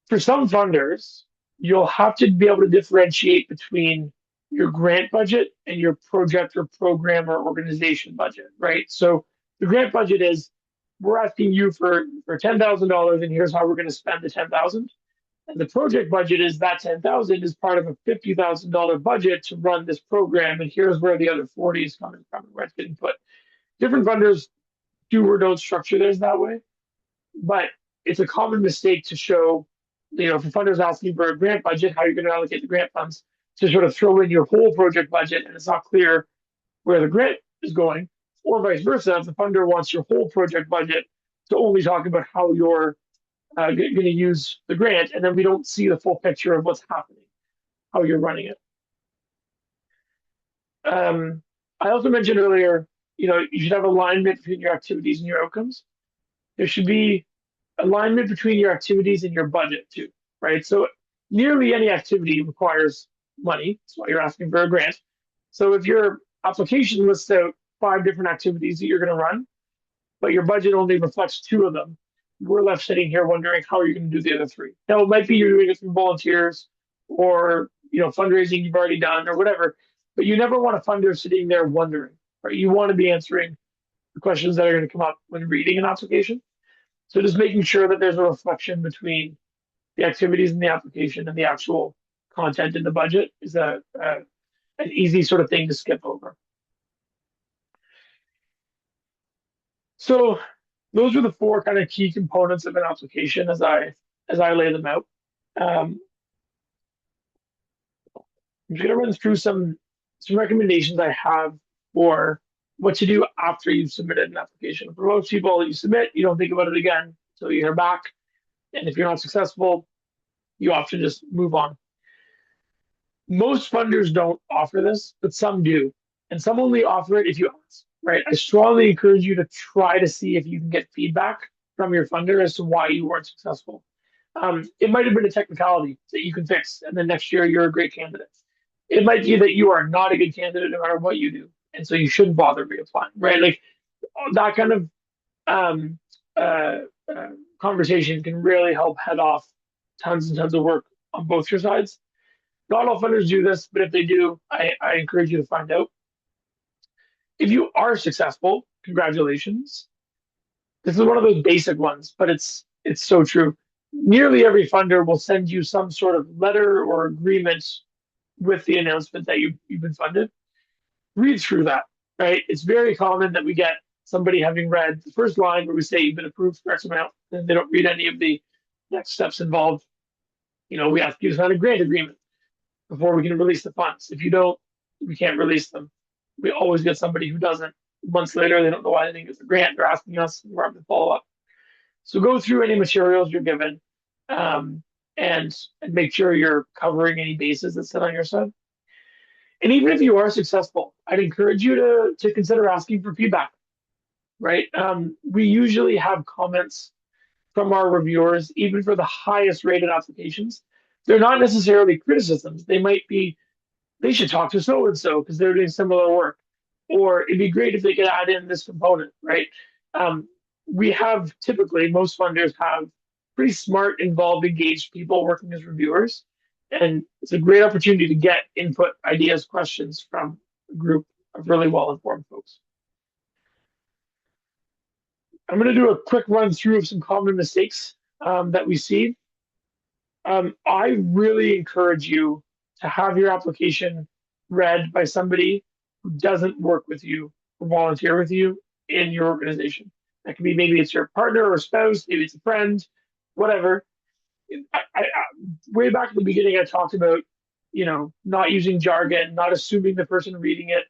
for some funders, you'll have to be able to differentiate between your grant budget and your project or program or organization budget, right? So the grant budget is we're asking you for $10,000, and here's how we're going to spend the 10,000. And the project budget is that 10,000 is part of a $50,000 budget to run this program, and here's where the other 40 is coming from, where it's getting put. Different funders do or don't structure theirs that way, but it's a common mistake to show, if a funder is asking for a grant budget, how you're going to allocate the grant funds, to sort of throw in your whole project budget, and it's not clear where the grant is going, or vice versa. If the funder wants your whole project budget to only talk about how you're going to use the grant, and then we don't see the full picture of what's happening, how you're running it. I also mentioned earlier, you should have alignment between your activities and your outcomes. There should be alignment between your activities and your budget too, right? So nearly any activity requires money. That's why you're asking for a grant. So if your application lists out 5 different activities that you're going to run, but your budget only reflects 2 of them, we're left sitting here wondering how are you going to do the other 3. Now, it might be you're doing it through volunteers or fundraising you've already done or whatever, but you never want a funder sitting there wondering, right? You want to be answering the questions that are going to come up when reading an application. So just making sure that there's a reflection between the activities in the application and the actual content in the budget is an easy sort of thing to skip over. So those are the 4 kind of key components of an application as I lay them out. I'm just going to run through some recommendations I have for what to do after you've submitted an application. For most people, you submit, you don't think about it again until you hear back. And if you're not successful, you often just move on. Most funders don't offer this, but some do. And some only offer it if you ask, right? I strongly encourage you to try to see if you can get feedback from your funder as to why you weren't successful. It might have been a technicality that you can fix, and then next year you're a great candidate. It might be that you are not a good candidate no matter what you do, and so you shouldn't bother reapplying, right? Like that kind of conversation can really help head off tons and tons of work on both your sides. Not all funders do this, but if they do, I encourage you to find out. If you are successful, congratulations. This is one of those basic ones, but it's so true. nearly every funder will send you some sort of letter or agreement with the announcement that you've been funded. Read through that, right? It's very common that we get somebody having read the first line where we say you've been approved for X amount, and they don't read any of the next steps involved. We ask you to sign a grant agreement before we can release the funds. If you don't, we can't release them. We always get somebody who doesn't. Months later, they don't know why they think it's a grant. They're asking us, and we're having to follow up. So go through any materials you're given, um, and make sure you're covering any bases that sit on your side. And even if you are successful, I'd encourage you to consider asking for feedback. Right? We usually have comments from our reviewers, even for the highest rated applications. They're not necessarily criticisms. They might be, they should talk to so and so because they're doing similar work. Or it'd be great if they could add in this component, right? Um, we have typically, most funders have pretty smart, involved, engaged people working as reviewers. And it's a great opportunity to get input, ideas, questions from a group of really well informed folks. I'm going to do a quick run through of some common mistakes that we see. I really encourage you to have your application read by somebody who doesn't work with you or volunteer with you in your organization. That can be, maybe it's your partner or spouse, maybe it's a friend, whatever. Way back at the beginning, I talked about, not using jargon, not assuming the person reading it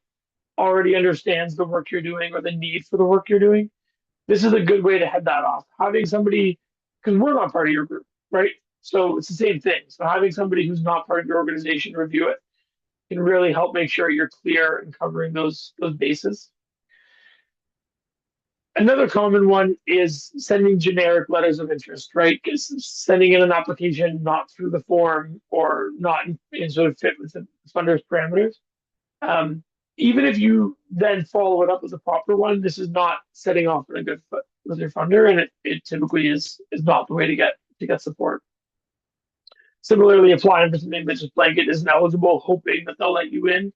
already understands the work you're doing or the need for the work you're doing. This is a good way to head that off. Having somebody, because we're not part of your group, right? So it's the same thing. So having somebody who's not part of your organization review it can really help make sure you're clear and covering those bases. Another common one is sending generic letters of interest, right? Sending in an application not through the form or not in sort of fit with the funder's parameters. Um, Even if you then follow it up with a proper one, this is not setting off on a good foot with your funder, and it typically is not the way to get support. Similarly, applying for something that just blanket isn't eligible, hoping that they'll let you in,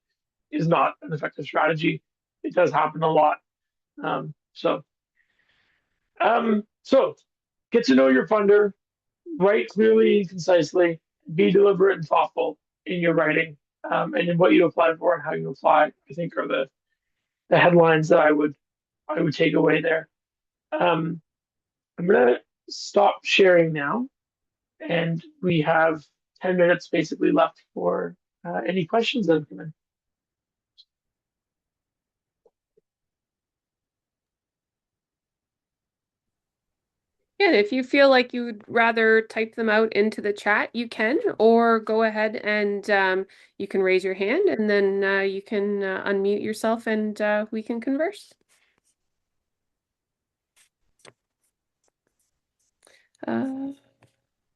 is not an effective strategy. It does happen a lot. So get to know your funder, write clearly and concisely, be deliberate and thoughtful in your writing, and in what you apply for and how you apply. I think are the headlines that I would take away there. Um, I'm gonna stop sharing now, and we have 10 minutes basically left for any questions that have come in. Yeah, if you feel like you'd rather type them out into the chat, you can, or go ahead and you can raise your hand and then you can unmute yourself and we can converse.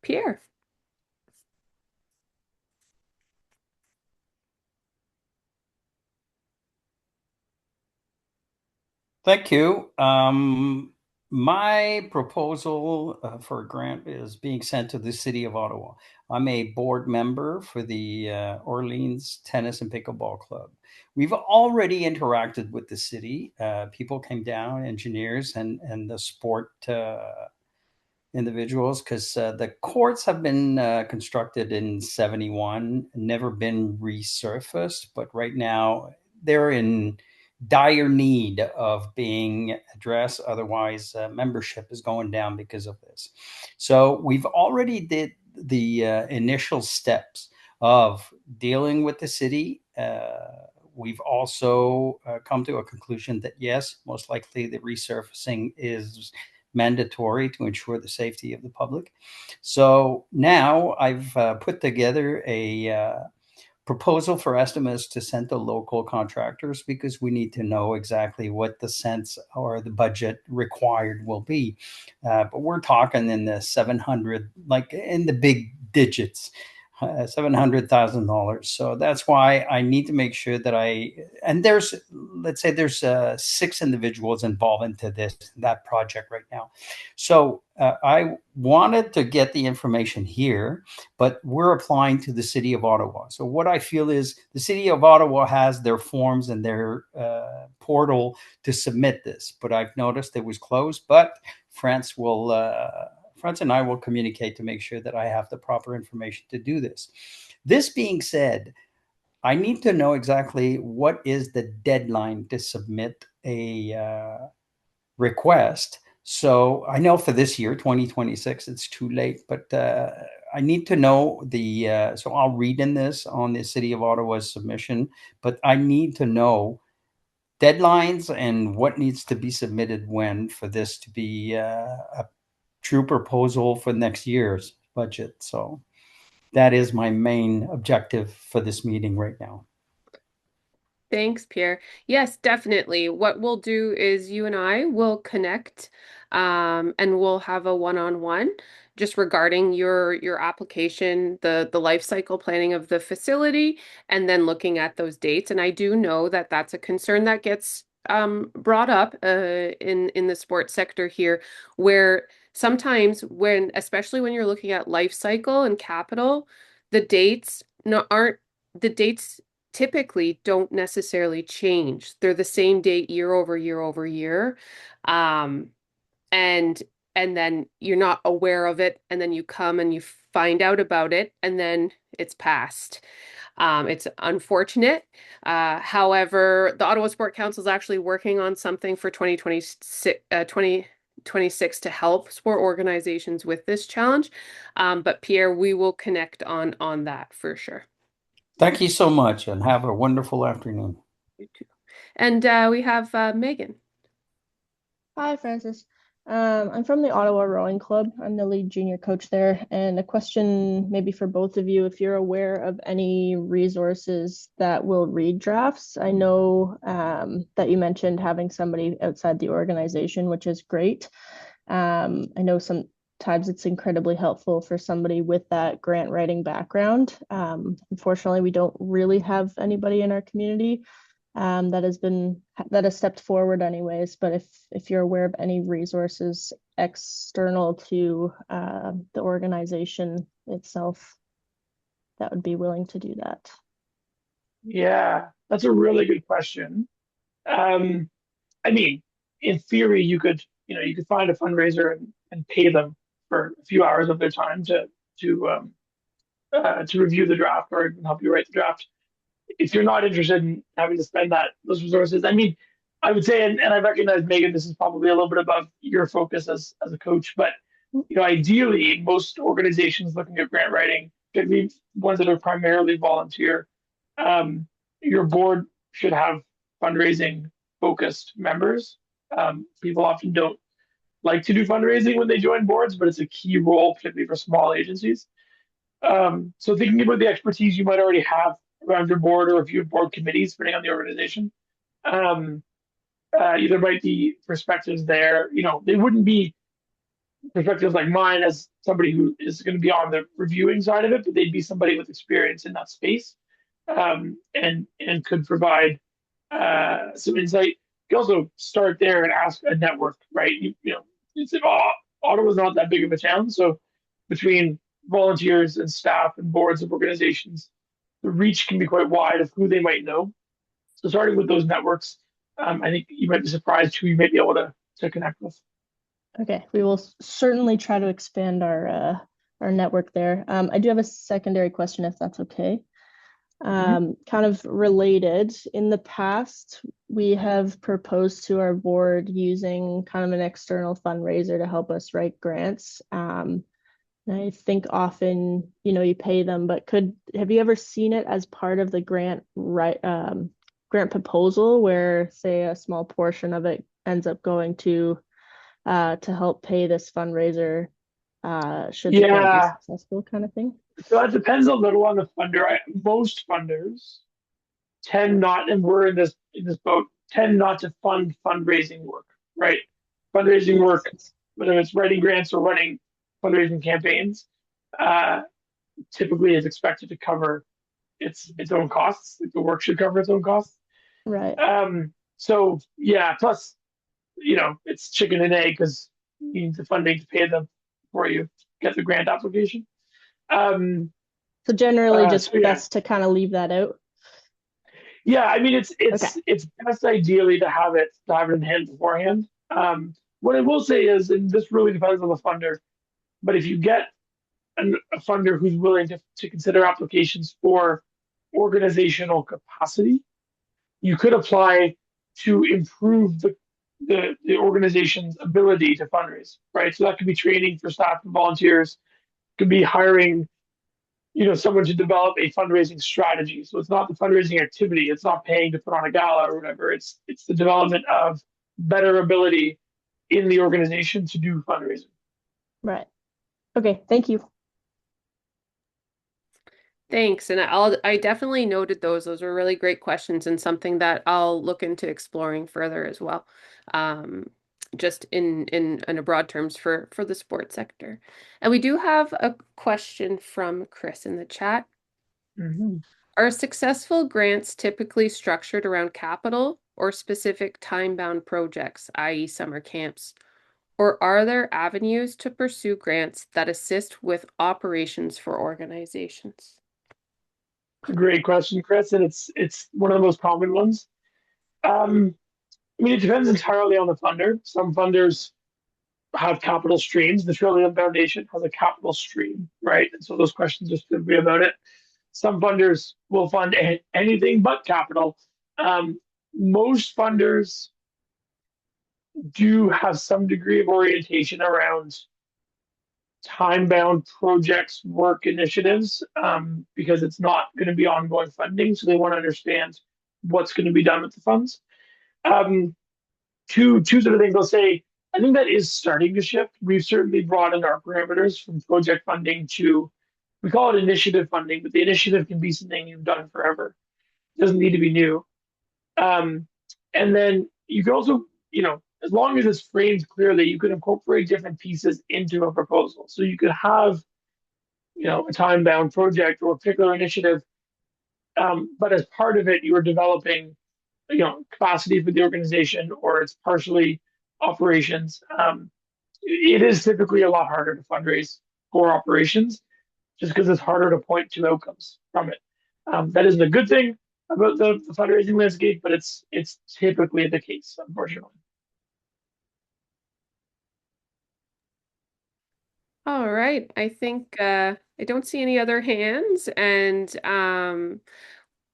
Pierre. Thank you. My proposal for a grant is being sent to the city of Ottawa. I'm a board member for the Orleans Tennis and Pickleball Club. We've already interacted with the city. People came down, engineers and the sport individuals, because the courts have been constructed in 71, never been resurfaced, but right now they're in dire need of being addressed. Otherwise, membership is going down because of this. So we've already did the initial steps of dealing with the city. We've also come to a conclusion that yes, most likely the resurfacing is mandatory to ensure the safety of the public. So now I've put together a proposal for estimates to send to local contractors, because we need to know exactly what the sense or the budget required will be. But we're talking in the 700, like in the big digits. $700,000. So that's why I need to make sure that and let's say there's 6 individuals involved into that project right now. So I wanted to get the information here, but we're applying to the city of Ottawa. So what I feel is the city of Ottawa has their forms and their portal to submit this, but I've noticed it was closed, but France will Francis and I will communicate to make sure that I have the proper information to do this. This being said, I need to know exactly what is the deadline to submit a request. So I know for this year, 2026, it's too late, but I need to know so I'll read in this on the City of Ottawa's submission, but I need to know deadlines and what needs to be submitted when for this to be a true proposal for next year's budget. So that is my main objective for this meeting right now. Thanks, Pierre. Yes, definitely. What we'll do is you and I will connect, and we'll have a one-on-one just regarding your application, the life cycle planning of the facility, and then looking at those dates. And I do know that that's a concern that gets brought up in the sports sector here, where sometimes especially when you're looking at life cycle and capital, the dates no, aren't the dates typically don't necessarily change. They're the same date year over year over year. Um, and and then you're not aware of it, and then you come and you find out about it, and then it's past. It's unfortunate. However, the Ottawa Sport Council is actually working on something for 2026 to help sport organizations with this challenge. But Pierre, we will connect on that for sure. Thank you so much and have a wonderful afternoon. You too. And we have Megan. Hi, Francis. I'm from the Ottawa Rowing Club. I'm the lead junior coach there. And a question maybe for both of you, if you're aware of any resources that will read drafts. I know that you mentioned having somebody outside the organization, which is great. I know sometimes it's incredibly helpful for somebody with that grant writing background. Unfortunately, we don't really have anybody in our community that has stepped forward anyways. But if you're aware of any resources external to the organization itself that would be willing to do that. Yeah, that's a really good question. I mean, in theory, you could find a fundraiser and pay them for a few hours of their time to review the draft or even help you write the draft. If you're not interested in having to spend those resources, I mean, I would say, and I recognize, Megan, this is probably a little bit above your focus as a coach, but ideally, most organizations looking at grant writing, particularly ones that are primarily volunteer, um, your board should have fundraising focused members. People often don't like to do fundraising when they join boards, but it's a key role, particularly for small agencies. So thinking about the expertise you might already have around your board, or if you have board committees, depending on the organization, um, there might be perspectives there. They wouldn't be perspectives like mine as somebody who is going to be on the reviewing side of it, but they'd be somebody with experience in that space, and could provide some insight. You can also start there and ask a network, right? It's Ottawa's not that big of a town, so between volunteers and staff and boards of organizations, the reach can be quite wide of who they might know. So starting with those networks, I think you might be surprised who you might be able to connect with. Okay, we will certainly try to expand our network there. I do have a secondary question, if that's okay. Kind of related. In the past, we have proposed to our board using kind of an external fundraiser to help us write grants. I think often, you pay them, but have you ever seen it as part of the grant proposal where, say, a small portion of it ends up going to help pay this fundraiser should the grant be successful, kind of thing? So it depends a little on the funder. Most funders tend not, and we're in this boat, tend not to fund fundraising work, right? Fundraising work, whether it's writing grants or running fundraising campaigns, uh, typically is expected to cover its own costs. Like the work should cover its own costs. Right. So yeah, plus it's chicken and egg because you need the funding to pay them before you get the grant application. Um, So generally just so yeah, best to kind of leave that out. yeah. I mean, it's Okay. it's it's best ideally to have it in hand beforehand. What I will say is, and this really depends on the funder. But if you get a funder who's willing to consider applications for organizational capacity, you could apply to improve the organization's ability to fundraise, right? So that could be training for staff and volunteers, could be hiring, someone to develop a fundraising strategy. So it's not the fundraising activity, it's not paying to put on a gala or whatever. It's the development of better ability in the organization to do fundraising. Right. Okay, thank you. Thanks. And I definitely noted those. Those were really great questions and something that I'll look into exploring further as well. Just in a broad terms for the sports sector. And we do have a question from Chris in the chat. Mm-hmm. Are successful grants typically structured around capital or specific time-bound projects, i.e. summer camps? Or are there avenues to pursue grants that assist with operations for organizations? Great question, Chris, and it's one of the most common ones. I mean, it depends entirely on the funder. Some funders have capital streams. The Trillium Foundation has a capital stream, right? And so those questions are specifically about it. Some funders will fund anything but capital. Most funders do have some degree of orientation around time-bound projects, work initiatives, because it's not going to be ongoing funding. So they want to understand what's going to be done with the funds. Two sort of things I'll say. I think that is starting to shift. We've certainly broadened our parameters from project funding to, we call it initiative funding, but the initiative can be something you've done forever. It doesn't need to be new. And then you can also, as long as it's framed clearly, you can incorporate different pieces into a proposal. So you could have, a time-bound project or a particular initiative, but as part of it, you are developing, capacity for the organization, or it's partially operations. It is typically a lot harder to fundraise for operations just because it's harder to point to outcomes from it. That isn't a good thing about the fundraising landscape, but it's typically the case, unfortunately. All right. I think I don't see any other hands, and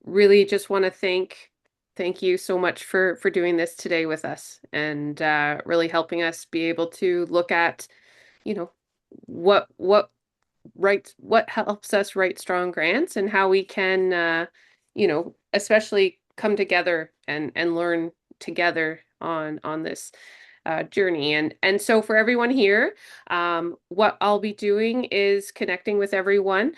really just want to thank you so much for doing this today with us, and really helping us be able to look at, you know, what helps us write strong grants and how we can especially come together and learn together on this journey. And so for everyone here, what I'll be doing is connecting with everyone,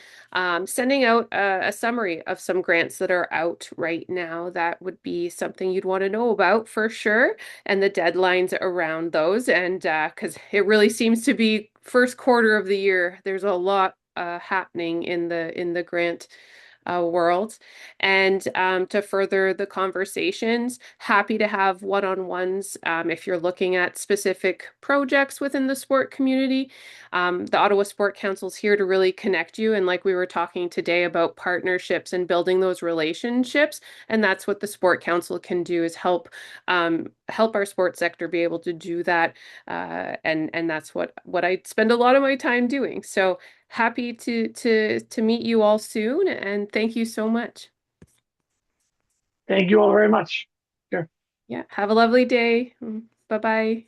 sending out a summary of some grants that are out right now. That would be something you'd want to know about for sure, and the deadlines around those. And because it really seems to be first quarter of the year, there's a lot happening in the grant world. And to further the conversations, happy to have one-on-ones if you're looking at specific projects within the sport community. The Ottawa Sport Council is here to really connect you. And like we were talking today about partnerships and building those relationships, and that's what the Sport Council can do, is help our sports sector be able to do that. And that's what I spend a lot of my time doing. So happy to meet you all soon, and thank you so much. Thank you all very much. Sure. Yeah, have a lovely day. Bye-bye.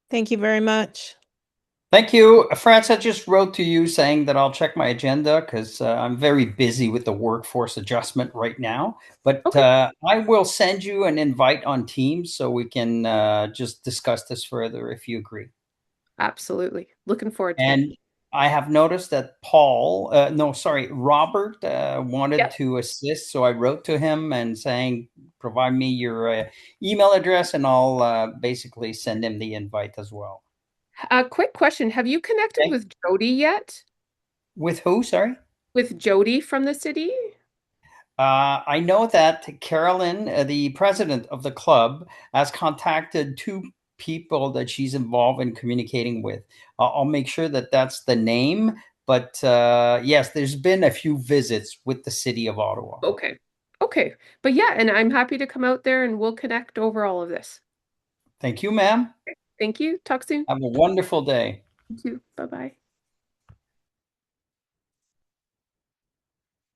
Thank you very much. Thank you. France, I just wrote to you saying that I'll check my agenda because I'm very busy with the workforce adjustment right now. But Okay. I will send you an invite on Teams so we can just discuss this further if you agree. Absolutely. Looking forward to it. And I have noticed that Robert wanted Yeah, to assist. So I wrote to him and saying, provide me your email address and I'll basically send him the invite as well. a quick question. Have you connected Okay. with Jody yet? With who? Sorry. With Jody from the city? I know that Carolyn, the president of the club, has contacted two people that she's involved in communicating with. I'll make sure that that's the name. But yes, there's been a few visits with the city of Ottawa. Okay. Okay. But yeah, and I'm happy to come out there and we'll connect over all of this. Thank you, ma'am. Thank you. Talk soon. Have a wonderful day. You too. Bye-bye.